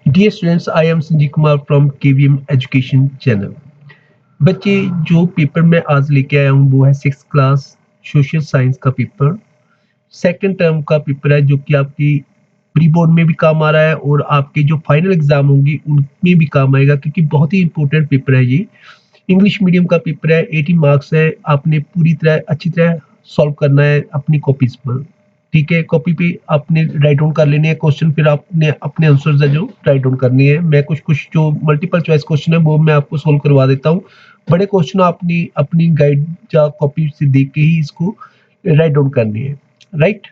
Dear students, I am Sanjeev Kumar from KVM education channel. बच्चे, जो paper मैं आज लेके आया हूँ वो है 6th क्लास सोशल साइंस का पेपर। सेकंड टर्म का पेपर है जो कि आपकी प्री बोर्ड में भी काम आ रहा है और आपके जो फाइनल एग्जाम होंगे उनमें भी काम आएगा, क्योंकि बहुत ही इंपॉर्टेंट पेपर है ये। इंग्लिश मीडियम का पेपर है, 80 मार्क्स है। आपने पूरी तरह अच्छी तरह सॉल्व करना है अपनी कॉपीज पर। ठीक है, कॉपी पे आपने राइट डाउन कर लेने हैं क्वेश्चन, फिर आपने अपने आंसर्स है जो राइट डाउन करने हैं। मैं कुछ कुछ जो मल्टीपल चॉइस क्वेश्चन है वो मैं आपको सोल्व करवा देता हूँ। बड़े क्वेश्चन आपने अपनी गाइड या कॉपी से देख के ही इसको राइट डाउन करने हैं। राइट,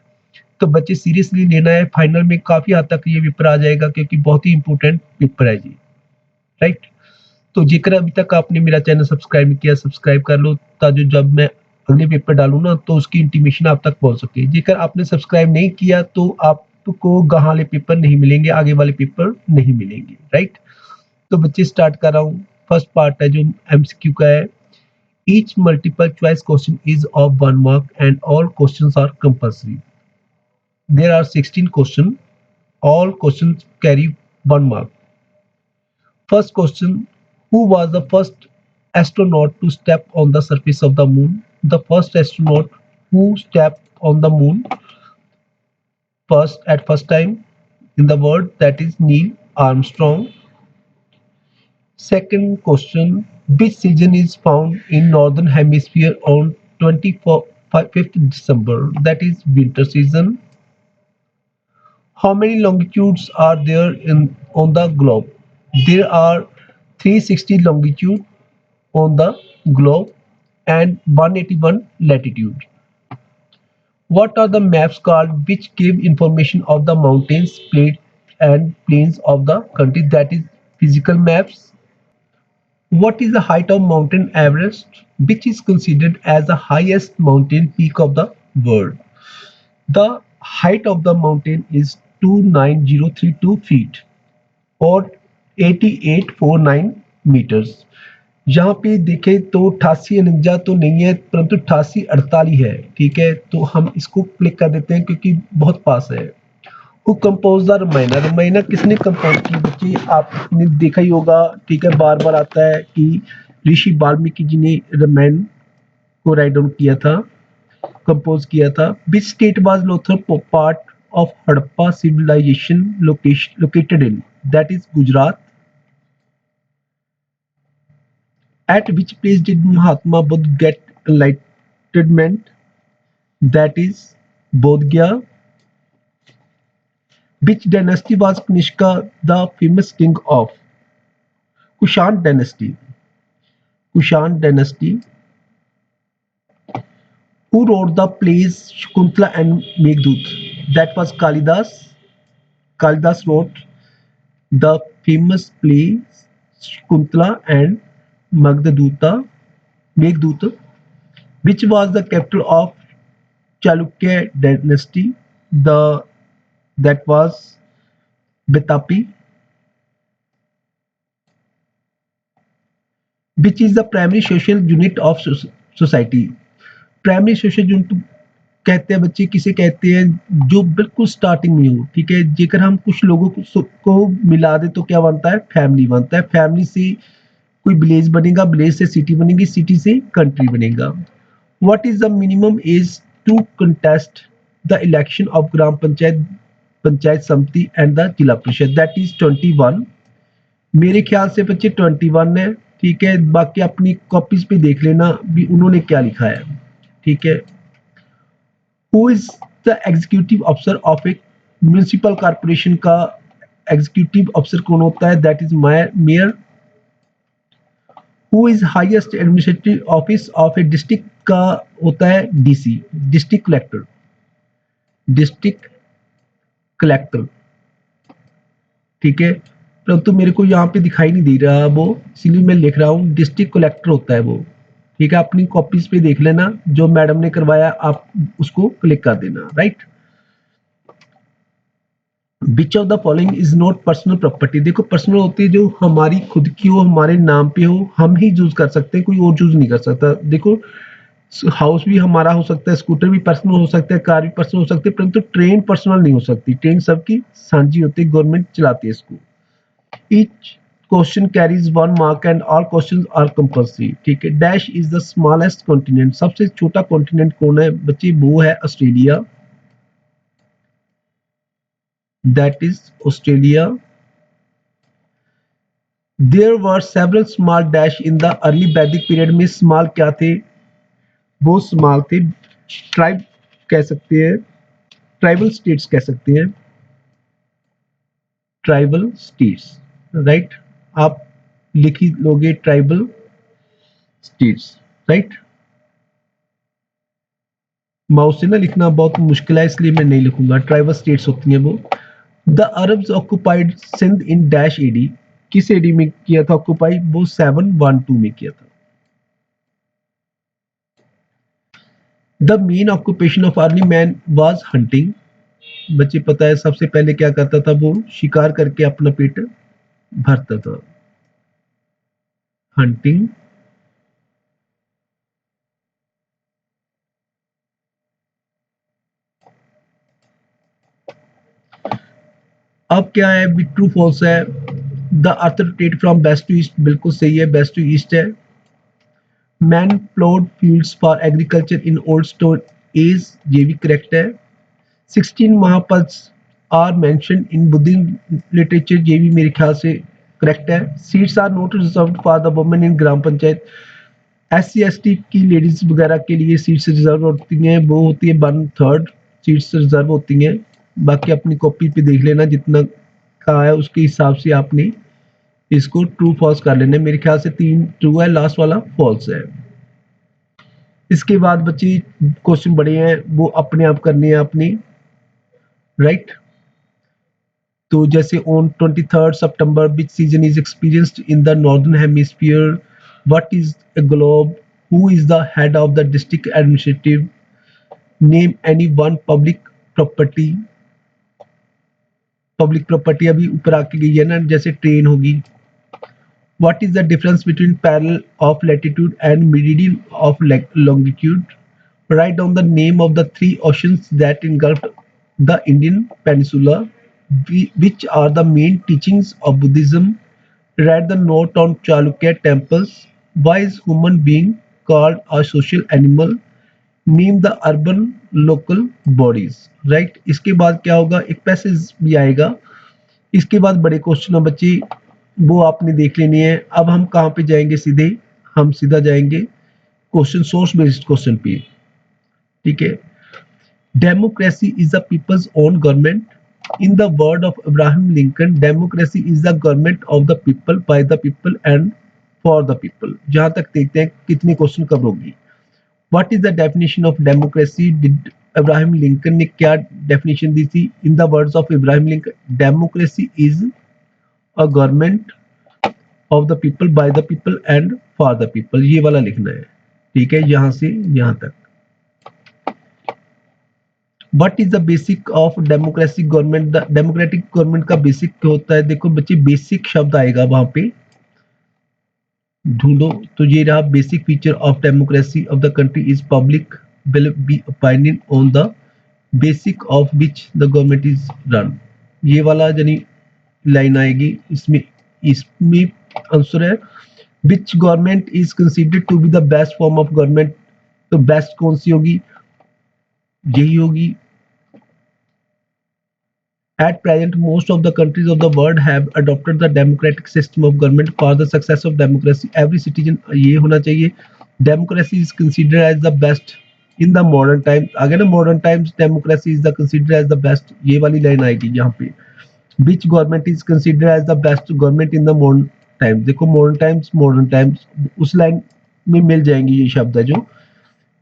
तो बच्चे सीरियसली लेना है, फाइनल में काफी हद तक ये पेपर आ जाएगा, क्योंकि बहुत ही इंपॉर्टेंट पेपर है जी। राइट, तो जेकर अभी तक आपने मेरा चैनल सब्सक्राइब नहीं किया, सब्सक्राइब कर लो, ताकि जब मैं अगले पेपर डालूं ना तो उसकी इंटीमेशन आप तक पहुंच सके। जेकर आपने सब्सक्राइब नहीं किया तो आपको गाह वाले पेपर नहीं मिलेंगे, आगे वाले पेपर नहीं मिलेंगे। राइट, तो बच्चे स्टार्ट कर रहा हूँ। फर्स्ट पार्ट है जो एमसीक्यू का है। Each multiple choice question is of 1 mark and all questions are compulsory. There are 16 question, all questions carry 1 mark. First question: who was the first astronaut to step on the surface of the moon? The first astronaut who stepped on the moon first time in the world, that is Neil Armstrong. Second question: which season is found in northern hemisphere on 25th December? That is winter season. How many longitudes are there in on the globe? There are 360 longitude on the globe and 181 latitude. What are the maps called which give information of the mountains, plates and plains of the country? That is physical maps. What is the height of Mountain Everest, which is considered as the highest mountain peak of the world? The height of the mountain is 29032 feet और 8849 metres. यहाँ पे देखें तो 8849 तो नहीं है, परंतु 8848 है। ठीक है, तो हम इसको क्लिक कर देते हैं क्योंकि बहुत पास है। Who compose the Ramayana? Ramayana किसने कंपोज की बच्चे? आपने देखा ही होगा। ठीक है, बार बार आता है कि ऋषि वाल्मीकि जी ने रामायण को राइट डाउन किया था, कंपोज किया था। Which state was Lothal part of Harappa civilization located in? That is Gujarat. At which place did Mahatma Buddha get enlightenment? That is Bodh Gaya. Which dynasty was Kanishka the famous king of? Kushan dynasty. Kushan dynasty. Who wrote the plays Shakuntala and Meghdut? That was Kalidas. Kalidas wrote the famous plays Shakuntala and Meghdut. Meghdut. Which was the capital of Chalukya dynasty? The that was Betapi. Which is the primary social unit of society? Primary social unit कहते हैं बच्चे किसे कहते हैं? जो बिल्कुल starting में हो। ठीक है, जेकर हम कुछ लोगों को मिला दे तो क्या बनता है? फैमिली बनता है। फैमिली से कोई विलेज बनेगा, विलेज से सिटी बनेगी, सिटी से कंट्री बनेगा। What is the minimum age to contest the election of gram panchayat, panchayat samiti and the zila parishad? That is 21। मेरे ख्याल से बच्चे 21 है। ठीक है, बाकी अपनी कॉपीज पे देख लेना भी उन्होंने क्या लिखा है। ठीक है, who is the executive officer of A municipal corporation? का एग्जीक्यूटिव ऑफिसर कौन होता है? That is mayor. Who is highest administrative office of A district? का होता है DC, district collector. District collector. ठीक है, परंतु मेरे को यहाँ पे दिखाई नहीं दे रहा वो, इसलिए मैं लिख रहा हूँ डिस्ट्रिक्ट कलेक्टर होता है वो। ठीक है, अपनी कॉपीज पे देख लेना, जो मैडम ने करवाया आप उसको क्लिक कर देना। Right, which of the following is not personal property? देखो, पर्सनल होती है जो हमारी खुद की हो, हमारे नाम पे हो, हम ही यूज कर सकते हैं, कोई और यूज नहीं कर सकता। देखो, हाउस भी हमारा हो सकता है, स्कूटर भी पर्सनल हो सकता है, कार भी पर्सनल हो सकती है, परंतु ट्रेन पर्सनल नहीं हो सकती। ट्रेन सबकी साझी होती है, गवर्नमेंट चलाती है इसको। Each question carries 1 mark and all questions are compulsory. ठीक है. Dash is the smallest continent. सबसे छोटा कॉन्टिनेंट कौन है बच्चे? वो है Australia. That is Australia. There were several small dash in the early Vedic period में small क्या थे? वो small थे. Tribe कह सकते हैं. Tribal states कह सकते हैं. Tribal states. Right? आप लिख ही लोगे ट्राइबल स्टेट्स. राइट. माउस से ना लिखना बहुत मुश्किल है इसलिए मैं नहीं लिखूंगा. ट्राइबल स्टेट्स होती हैं वो. The Arabs occupied Sindh in dash AD. किस एडी में किया था ऑक्युपाई? वो 712 में किया था. The main occupation of early man was hunting. बच्चे पता है सबसे पहले क्या करता था? वो शिकार करके अपना पेट भरता था. हंटिंग. अब क्या है? ट्रू फॉल्स है. The earth rotate from west to east. बिल्कुल सही है, वेस्ट टू ईस्ट है. Man ploughed fields for agriculture in old stone age. ये भी करेक्ट है. 16 Mahapads are mentioned in Buddhism literature. ये भी मेरे ख्याल से करेक्ट है. Seats are not reserved for the women in gram panchayat. SC ST की लेडीज वगैरह के लिए सीट्स रिजर्व होती हैं. वो होती है 1/3 सीट्स रिजर्व होती हैं. बाकी अपनी कॉपी पे देख लेना जितना कहा है उसके हिसाब से आपने इसको ट्रू फॉल्स कर लेना. मेरे ख्याल से 3 ट्रू है, लास्ट वाला फॉल्स है. इसके बाद बच्चे क्वेश्चन बड़े हैं, वो अपने आप करने हैं अपने. राइट. तो जैसे on 23rd September which season is experienced in the northern hemisphere. What is a globe? Who is the head of the district administrative? Name any one public property. Public property अभी ऊपर आके गई है ना, जैसे train होगी. What is the difference between parallel of latitude and meridian of longitude? Write down the name of the 3 oceans that engulf the Indian peninsula. Which are the main teachings of Buddhism? Write the note on Chalukya temples. Why is human being called a social animal? Name the urban local bodies. Right. इसके बाद क्या होगा? एक passage भी आएगा. इसके बाद बड़े क्वेश्चन है बच्चे, वो आपने देख लेनी है. अब हम कहाँ पे जाएंगे? सीधे हम सीधा जाएंगे क्वेश्चन सोर्स बेस्ड क्वेश्चन पे. ठीक है. Democracy is the people's own government. In the word of Abraham Lincoln, democracy is the government of the people, by the people and for the people. जहां तक देखते हैं कितने क्वेश्चन कवर होगी. What is the definition of democracy? Did Abraham Lincoln ने क्या definition दी थी? In the words of Abraham Lincoln, democracy is a government of the people, by the people and for the people. ये वाला लिखना है. ठीक है, यहां से यहां तक. What is the basic of democratic government? The democratic government का बेसिक क्या होता है? देखो बच्चे, बेसिक शब्द आएगा वहां पे, ढूंढो. तो ये रहा. Basic feature of democracy of the country is public will be opinion on the basic of which the government is run. ये वाला यानी लाइन आएगी. इसमें आंसर है which government is considered to be the best form of government. तो best कौन सी होगी? यही होगी. At present, most of the countries of the world have adopted the democratic system of government. For the success of democracy, every citizen, ये होना चाहिए, democracy is considered as the best in the modern times. अगर ना modern times democracy is the considered as the best, ये वाली line आएगी यहाँ पे. Which government is considered as the best government in the modern times? देखो modern times उस line में मिल जाएंगी ये शब्द है जो.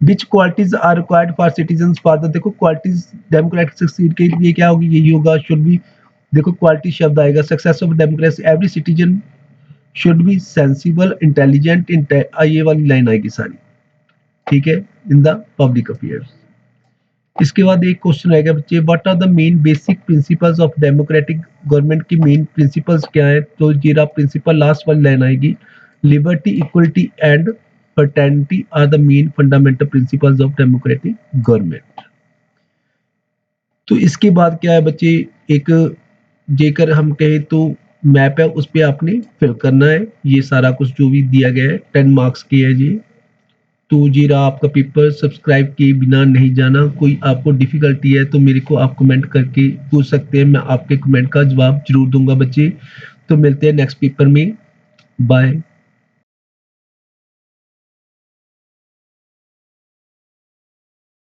Which qualities are required for citizens for the, देखो qualities democratic succeed के लिए क्या होगी? यही होगा. should be, देखो quality शब्द आएगा. success of democracy, every citizen should be sensible, intelligent, ये वाली लाइन आएगी सारी. ठीक है. in the public affairs. इसके बाद एक क्वेश्चन आएगा बच्चे, what are the main basic principles of democratic government की मेन प्रिंसिपल्स क्या है? तो जीरा प्रिंसिपल लास्ट वाली लाइन आएगी. Liberty, equality and fraternity are the main fundamental principles of democratic government. तो इसके बाद क्या है बच्चे, एक जेकर हम कहें तो मैप है उस पे आपने फिल करना है। ये सारा कुछ जो भी दिया गया है 10 मार्क्स के है ये। तो ये रहा आपका पेपर। सब्सक्राइब किए बिना नहीं जाना। कोई आपको डिफिकल्टी है तो मेरे को आप कमेंट करके पूछ सकते हैं, मैं आपके कमेंट का जवाब जरूर दूंगा बच्चे। तो मिलते हैं नेक्स्ट पेपर में। बाय।